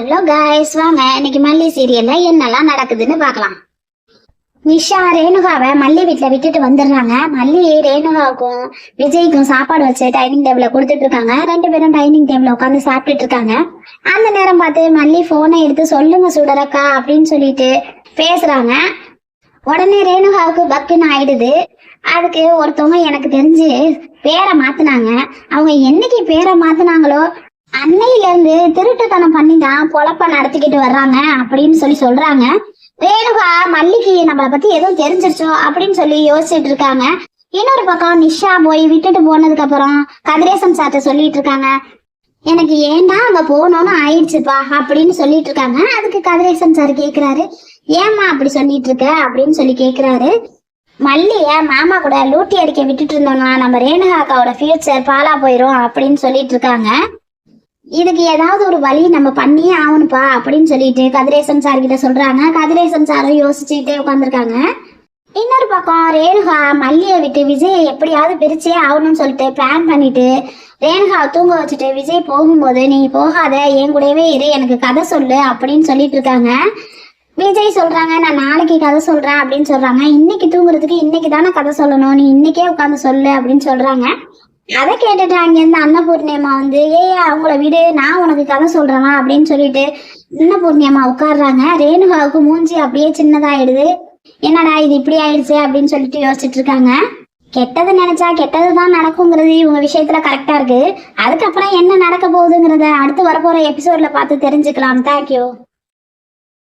Hello guys, வாங்க இன்னைக்கு மல்லி சீரியல்ல என்னெல்லாம் நடக்குதுன்னு பார்க்கலாம். நிஷா ரேணுகாவை மல்லி வீட்டுல விட்டுட்டு வந்துடுறாங்க. மல்லி ரேணுகாவுக்கும் விஜய்க்கும் சாப்பாடு வச்சு டைனிங் டேபிள்ல கொடுத்துட்டு இருக்காங்க. 2 பேரும் டைனிங் டேபிள்ல உட்காந்து சாப்பிட்டுட்டு இருக்காங்க. அந்த நேரம் பார்த்து மல்லி போனை எடுத்து சொல்லுங்க சுடரக்கா அப்படின்னு சொல்லிட்டு பேசுறாங்க. உடனே ரேணுகாவுக்கு பக்குன்னு ஆயிடுது. அதுக்கு ஒருத்தவங்க எனக்கு தெரிஞ்சு பேரை மாத்தினாங்க. அவங்க என்னைக்கு பேரை மாத்தினாங்களோ அன்னையில இருந்து திருட்டுத்தனம் பண்ணி தான் பொழப்ப நடத்திக்கிட்டு வர்றாங்க அப்படின்னு சொல்றாங்க. ரேணுகா மல்லிக்கு நம்மளை பத்தி எதுவும் தெரிஞ்சிருச்சோ அப்படின்னு சொல்லி யோசிச்சுட்டு இருக்காங்க. இன்னொரு பக்கம் நிஷா போய் விட்டுட்டு போனதுக்கு அப்புறம் கதிரேசன் சார்ட்ட சொல்லிட்டு இருக்காங்க, எனக்கு ஏண்டா அங்க போகணும்னு ஆயிடுச்சுப்பா அப்படின்னு சொல்லிட்டு இருக்காங்க. அதுக்கு கதிரேசன் சார் கேக்குறாரு, ஏமா அப்படி சொல்லிட்டு இருக்க அப்படின்னு சொல்லி கேக்குறாரு. மல்லிய மாமா கூட லூட்டி அடிக்க விட்டுட்டு இருந்தோம்னா நம்ம ரேணுகா அக்காவோட ஃபியூச்சர் பாலா போயிரும் அப்படின்னு சொல்லிட்டு இருக்காங்க. இதுக்கு ஏதாவது ஒரு வழி நம்ம பண்ணியே ஆகணும்ப்பா அப்படின்னு சொல்லிட்டு கதிரேசன் சார் கிட்ட சொல்றாங்க. கதிரேசன் சாரும் யோசிச்சுட்டே உட்காந்துருக்காங்க. இன்னொரு பக்கம் ரேணுகா மல்லியை விட்டு விஜயை எப்படியாவது பிரிச்சே ஆகணும்னு சொல்லிட்டு பிளான் பண்ணிட்டு ரேணுகாவை தூங்க வச்சுட்டு விஜய் போகும்போது, நீ போகாத, என் கூடவே இரு, எனக்கு கதை சொல்லு அப்படின்னு சொல்லிட்டு இருக்காங்க. விஜய் சொல்றாங்க, நான் நாளைக்கு கதை சொல்றேன் அப்படின்னு சொல்றாங்க. இன்னைக்கு தூங்குறதுக்கு இன்னைக்கு தானே கதை சொல்லணும், நீ இன்னைக்கே உட்காந்து சொல்லு அப்படின்னு சொல்றாங்க. அதை கேட்டுட்டு அங்கேருந்து அன்னபூர்ணியம்மா வந்து, அவங்கள விடு, நான் உனக்கு கதை சொல்றேன் அப்படின்னு சொல்லிட்டு அன்னபூர்ணியம்மா உட்காடுறாங்க. ரேணுகாவுக்கு மூஞ்சி அப்படியே சின்னதாயிடுது. என்னடா இது இப்படி ஆயிடுச்சு அப்படின்னு சொல்லிட்டு யோசிச்சுட்டு இருக்காங்க. கெட்டது நினைச்சா கெட்டதுதான் நடக்குங்கிறது இவங்க விஷயத்துல கரெக்டா இருக்கு. அதுக்கப்புறம் என்ன நடக்க போகுதுங்கிறத அடுத்து வரப்போற எபிசோட்ல பார்த்து தெரிஞ்சுக்கலாம். தேங்க்யூ.